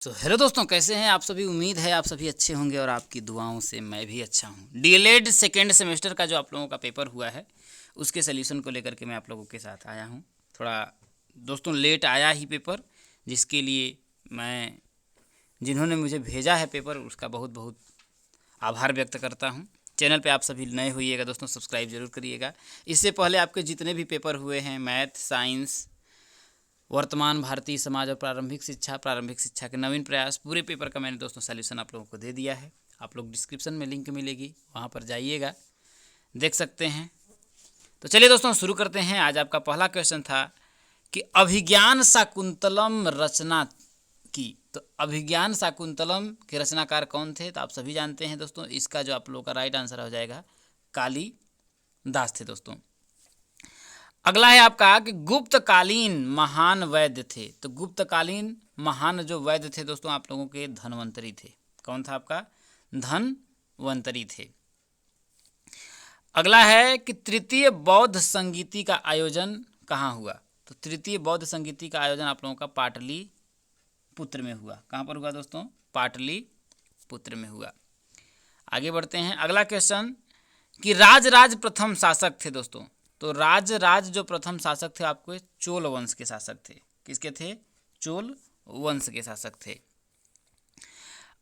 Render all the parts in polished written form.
तो हेलो दोस्तों, कैसे हैं आप सभी। उम्मीद है आप सभी अच्छे होंगे और आपकी दुआओं से मैं भी अच्छा हूं। डीएलएड सेकेंड सेमेस्टर का जो आप लोगों का पेपर हुआ है उसके सलूशन को लेकर के मैं आप लोगों के साथ आया हूं। थोड़ा दोस्तों लेट आया ही पेपर, जिसके लिए मैं जिन्होंने मुझे भेजा है पेपर उसका बहुत बहुत आभार व्यक्त करता हूं। चैनल पे आप सभी नए होइएगा दोस्तों, सब्सक्राइब जरूर करिएगा। इससे पहले आपके जितने भी पेपर हुए हैं, मैथ, साइंस, वर्तमान, भारतीय समाज और प्रारंभिक शिक्षा के नवीन प्रयास, पूरे पेपर का मैंने दोस्तों सॉल्यूशन आप लोगों को दे दिया है। आप लोग डिस्क्रिप्शन में लिंक मिलेगी, वहाँ पर जाइएगा, देख सकते हैं। तो चलिए दोस्तों शुरू करते हैं। आज आपका पहला क्वेश्चन था कि अभिज्ञान शाकुंतलम रचना की। तो अभिज्ञान शाकुंतलम के रचनाकार कौन थे? तो आप सभी जानते हैं दोस्तों, इसका जो आप लोगों का राइट आंसर हो जाएगा कालिदास थे दोस्तों। अगला है आपका कि गुप्तकालीन महान वैद्य थे। तो गुप्तकालीन महान जो वैद्य थे दोस्तों आप लोगों के धन्वंतरी थे। कौन था आपका? धन्वंतरी थे। अगला है कि तृतीय बौद्ध संगीति का आयोजन कहाँ हुआ? तो तृतीय बौद्ध संगीति का आयोजन आप लोगों का पाटलिपुत्र में हुआ। कहाँ पर हुआ दोस्तों? पाटलिपुत्र में हुआ। आगे बढ़ते हैं। अगला क्वेश्चन कि राज प्रथम शासक थे दोस्तों। तो राज जो प्रथम शासक थे आपके चोल वंश के शासक थे। किसके थे? चोल वंश के शासक थे।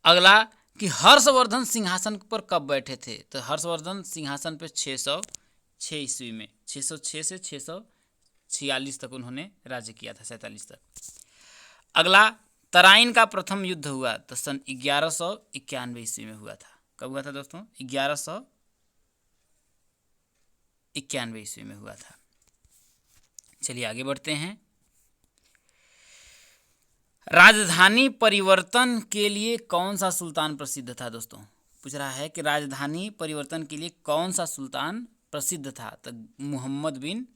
अगला कि हर्षवर्धन सिंहासन पर कब बैठे थे? तो हर्षवर्धन सिंहासन पर 606 ईस्वी में, 606 से 646 तक उन्होंने राज्य किया था, 47 तक। अगला तराइन का प्रथम युद्ध हुआ तो सन 1191 ईस्वी में हुआ था। कब हुआ था दोस्तों? 1191 ईस्वी में हुआ था। चलिए आगे बढ़ते हैं। राजधानी परिवर्तन के लिए कौन सा सुल्तान प्रसिद्ध था दोस्तों? पूछ रहा है कि राजधानी परिवर्तन के लिए कौन सा सुल्तान प्रसिद्ध था? तो मोहम्मद बिन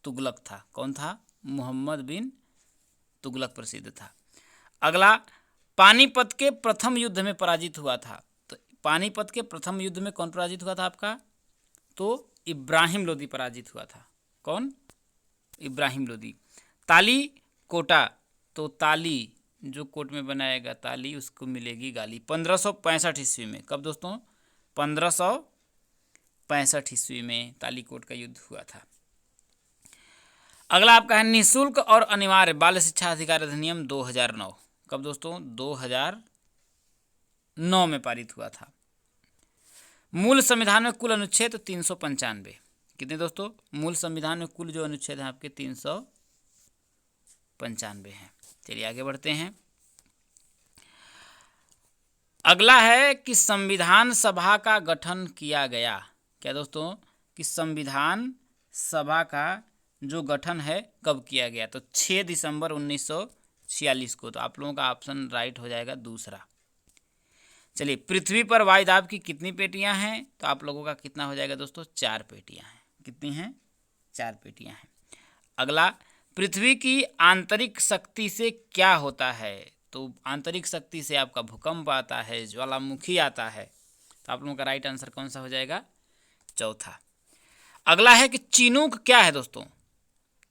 तुगलक था। कौन था? मोहम्मद बिन तुगलक प्रसिद्ध था। अगला पानीपत के प्रथम युद्ध में पराजित हुआ था। तो पानीपत के प्रथम युद्ध में कौन पराजित हुआ था आपका? तो इब्राहिम लोदी पराजित हुआ था। कौन? इब्राहिम लोदी। ताली कोटा, तो ताली जो कोट में बनाएगा ताली उसको मिलेगी गाली। 1565 ईस्वी में। कब दोस्तों? 1565 ईस्वी में तालीकोट का युद्ध हुआ था। अगला आपका है निःशुल्क और अनिवार्य बाल शिक्षा अधिकार अधिनियम 2009। कब दोस्तों? 2009 में पारित हुआ था। मूल संविधान में कुल अनुच्छेद 395। कितने दोस्तों? मूल संविधान में कुल जो अनुच्छेद हैं आपके 395 हैं। चलिए आगे बढ़ते हैं। अगला है कि संविधान सभा का गठन किया गया। क्या दोस्तों? कि संविधान सभा का जो गठन है कब किया गया? तो 6 दिसंबर 1946 को। तो आप लोगों का ऑप्शन राइट हो जाएगा दूसरा। चलिए, पृथ्वी पर वायुदाब की कितनी पेटियां हैं? तो आप लोगों का कितना हो जाएगा दोस्तों? 4 पेटियां हैं। कितनी हैं? 4 पेटियां हैं। अगला, पृथ्वी की आंतरिक शक्ति से क्या होता है? तो आंतरिक शक्ति से आपका भूकंप आता है, ज्वालामुखी आता है। तो आप लोगों का राइट आंसर कौन सा हो जाएगा? चौथा। अगला है कि चिनूक क्या है दोस्तों?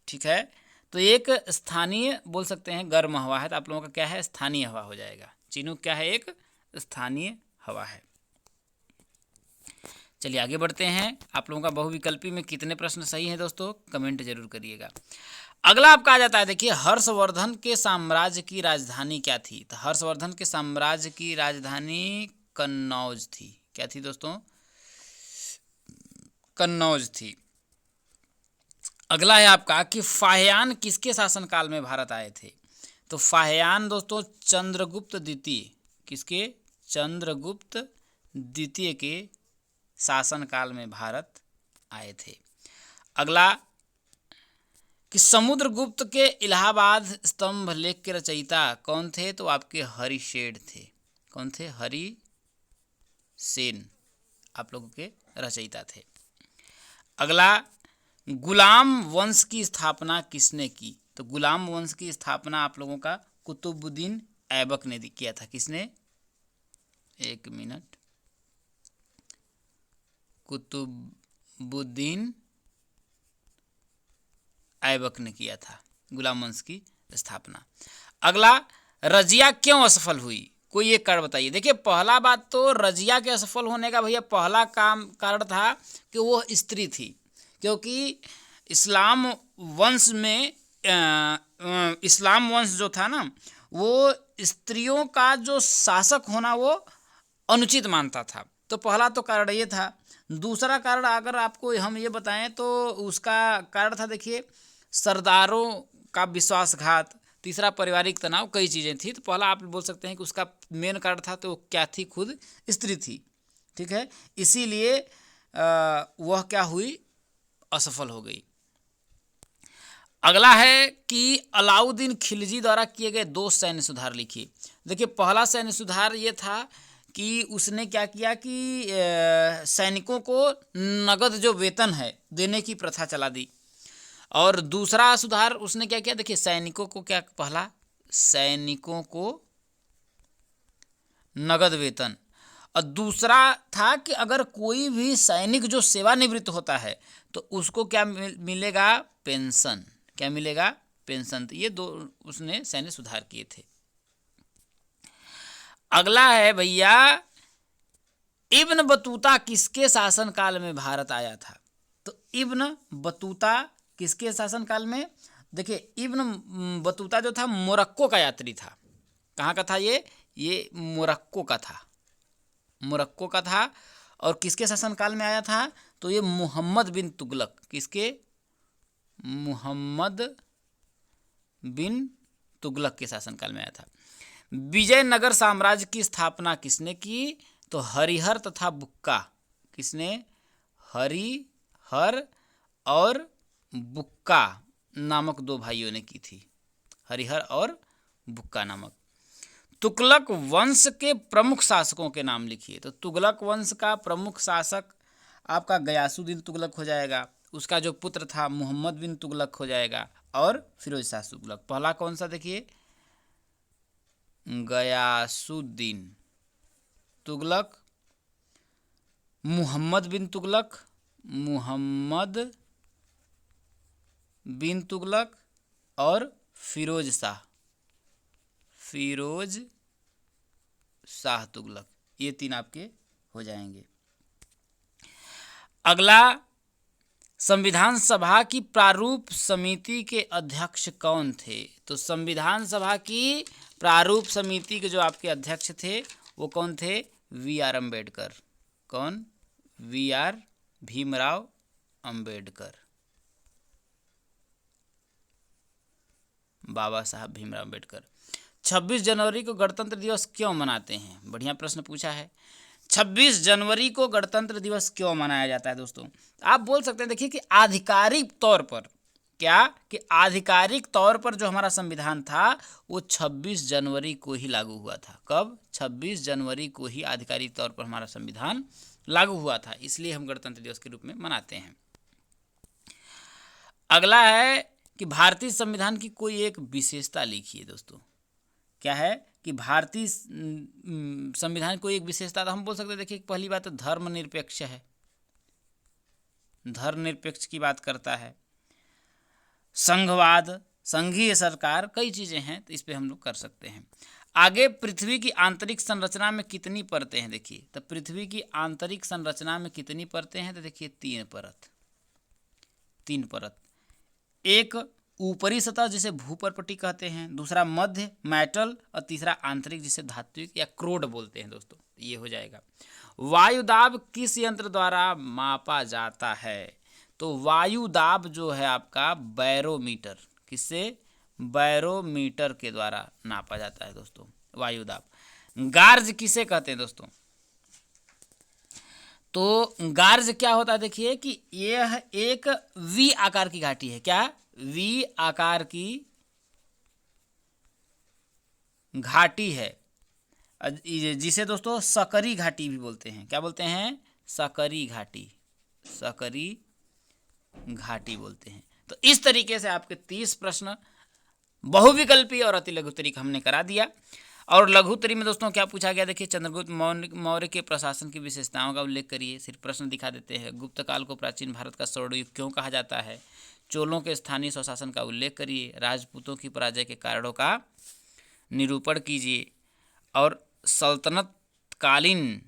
ठीक है, तो एक स्थानीय बोल सकते हैं गर्म हवा है। तो आप लोगों का क्या है? स्थानीय हवा हो जाएगा। चिनूक क्या है? एक स्थानीय हवा है। चलिए आगे बढ़ते हैं। आप लोगों का बहुविकल्पी में कितने प्रश्न सही हैं दोस्तों? कमेंट जरूर करिएगा। अगला आपका आ जाता है, देखिए, हर्षवर्धन के साम्राज्य की राजधानी क्या थी? तो हर्षवर्धन के साम्राज्य की राजधानी कन्नौज थी। क्या थी दोस्तों? कन्नौज थी। अगला है आपका कि फाहियान किसके शासनकाल में भारत आए थे? तो फाहियान दोस्तों चंद्रगुप्त द्वितीय। किसके? चंद्रगुप्त द्वितीय के शासनकाल में भारत आए थे। अगला कि समुद्रगुप्त के इलाहाबाद स्तंभ लेख के रचयिता कौन थे? तो आपके हरिसेन थे। कौन थे? हरिसेन आप लोगों के रचयिता थे। अगला, गुलाम वंश की स्थापना किसने की? तो गुलाम वंश की स्थापना आप लोगों का कुतुबुद्दीन ऐबक ने किया था। किसने? एक मिनट। कुतुबुद्दीन ऐबक ने किया था गुलाम वंश की स्थापना। अगला, रजिया क्यों असफल हुई, कोई एक कारण बताइए। देखिए पहला बात तो रजिया के असफल होने का भैया पहला कारण था कि वो स्त्री थी, क्योंकि इस्लाम वंश में इस्लाम वंश जो था ना वो स्त्रियों का जो शासक होना वो अनुचित मानता था। तो पहला तो कारण ये था। दूसरा कारण अगर आपको हम ये बताएं तो उसका कारण था, देखिए सरदारों का विश्वासघात, तीसरा पारिवारिक तनाव, कई चीज़ें थी। तो पहला आप बोल सकते हैं कि उसका मेन कारण था तो क्या थी, खुद स्त्री थी। ठीक है, इसीलिए वह क्या हुई, असफल हो गई। अगला है कि अलाउद्दीन खिलजी द्वारा किए गए 2 सैन्य सुधार लिखिए। देखिए पहला सैन्य सुधार ये था कि उसने क्या किया कि सैनिकों को नगद जो वेतन है देने की प्रथा चला दी। और दूसरा सुधार उसने क्या किया, देखिए सैनिकों को क्या, पहला सैनिकों को नगद वेतन, और दूसरा था कि अगर कोई भी सैनिक जो सेवानिवृत्त होता है तो उसको क्या मिलेगा, पेंशन। क्या मिलेगा, पेंशन। तो ये 2 उसने सैन्य सुधार किए थे। अगला है भैया, इब्न बतूता किसके शासनकाल में भारत आया था। तो इब्न बतूता किसके शासनकाल में, देखिए इब्न बतूता जो था मोरक्को का यात्री था। कहाँ का था ये मोरक्को का था, मोरक्को का था। और किसके शासनकाल में आया था, तो ये मोहम्मद बिन तुगलक, किसके, मोहम्मद बिन तुगलक के शासनकाल में आया था। विजयनगर साम्राज्य की स्थापना किसने की, तो हरिहर तथा बुक्का, किसने, हरिहर और बुक्का नामक 2 भाइयों ने की थी, हरिहर और बुक्का नामक। तुगलक वंश के प्रमुख शासकों के नाम लिखिए। तो तुगलक वंश का प्रमुख शासक आपका गयासुद्दीन तुगलक हो जाएगा, उसका जो पुत्र था मोहम्मद बिन तुगलक हो जाएगा, और फिरोज शाह तुगलक। पहला कौन सा, देखिए गयासुद्दीन तुगलक, मोहम्मद बिन तुगलक, मोहम्मद बिन तुगलक और फिरोज शाह तुगलक, ये 3 आपके हो जाएंगे। अगला, संविधान सभा की प्रारूप समिति के अध्यक्ष कौन थे। तो संविधान सभा की प्रारूप समिति के जो आपके अध्यक्ष थे वो कौन थे, वी.आर. अम्बेडकर। कौन, वी.आर. भीमराव अम्बेडकर, बाबा साहब भीमराव अम्बेडकर। 26 जनवरी को गणतंत्र दिवस क्यों मनाते हैं, बढ़िया प्रश्न पूछा है। 26 जनवरी को गणतंत्र दिवस क्यों मनाया जाता है दोस्तों, आप बोल सकते हैं, देखिए कि आधिकारिक तौर पर, क्या कि आधिकारिक तौर पर जो हमारा संविधान था वो 26 जनवरी को ही लागू हुआ था। कब, 26 जनवरी को ही आधिकारिक तौर पर हमारा संविधान लागू हुआ था, इसलिए हम गणतंत्र दिवस के रूप में मनाते हैं। अगला है कि भारतीय संविधान की कोई एक विशेषता लिखिए दोस्तों। क्या है कि भारतीय संविधान को एक विशेषता, तो हम बोल सकते हैं, देखिए पहली बात तो धर्मनिरपेक्ष है, धर्मनिरपेक्ष की बात करता है। संघवाद, संघीय सरकार, कई चीज़ें हैं, तो इस पे हम लोग कर सकते हैं। आगे, पृथ्वी की आंतरिक संरचना में कितनी परतें हैं, देखिए तो पृथ्वी की आंतरिक संरचना में कितनी परतें हैं, तो देखिए 3 परत, 3 परत। एक ऊपरी सतह जिसे भूपर्पटी कहते हैं, दूसरा मध्य मैटल, और तीसरा आंतरिक जिसे धात्विक या क्रोड बोलते हैं दोस्तों, ये हो जाएगा। वायुदाब किस यंत्र द्वारा मापा जाता है, तो वायुदाब जो है आपका बैरोमीटर, किससे, बैरोमीटर के द्वारा नापा जाता है दोस्तों, वायुदाब। गार्ज किसे कहते हैं दोस्तों, तो गार्ज क्या होता है, देखिए कि यह एक वी आकार की घाटी है। क्या, वी आकार की घाटी है, जिसे दोस्तों सकरी घाटी भी बोलते हैं। क्या बोलते हैं, सकरी घाटी, सकरी घाटी बोलते हैं। तो इस तरीके से आपके 30 प्रश्न बहुविकल्पी और अति लघुत्तरी का हमने करा दिया। और लघुत्तरी में दोस्तों क्या पूछा गया, देखिए चंद्रगुप्त मौर्य के प्रशासन की विशेषताओं का उल्लेख करिए, सिर्फ प्रश्न दिखा देते हैं। गुप्त काल को प्राचीन भारत का स्वर्णयुग क्यों कहा जाता है, चोलों के स्थानीय स्वशासन का उल्लेख करिए, राजपूतों की पराजय के कारणों का निरूपण कीजिए और सल्तनत कालीन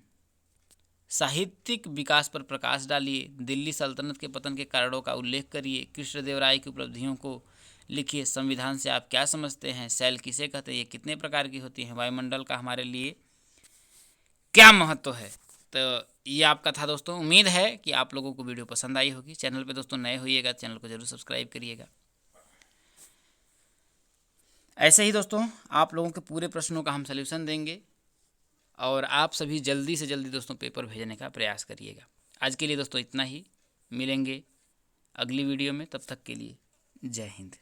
साहित्यिक विकास पर प्रकाश डालिए। दिल्ली सल्तनत के पतन के कारणों का उल्लेख करिए। कृष्णदेवराय की उपलब्धियों को लिखिए। संविधान से आप क्या समझते हैं? सेल किसे कहते हैं? ये कितने प्रकार की होती हैं? वायुमंडल का हमारे लिए क्या महत्व है? तो ये आपका था दोस्तों। उम्मीद है कि आप लोगों को वीडियो पसंद आई होगी। चैनल पे दोस्तों नए होइएगा, चैनल को जरूर सब्सक्राइब करिएगा। ऐसे ही दोस्तों आप लोगों के पूरे प्रश्नों का हम सल्यूशन देंगे और आप सभी जल्दी से जल्दी दोस्तों पेपर भेजने का प्रयास करिएगा। आज के लिए दोस्तों इतना ही, मिलेंगे अगली वीडियो में, तब तक के लिए जय हिंद।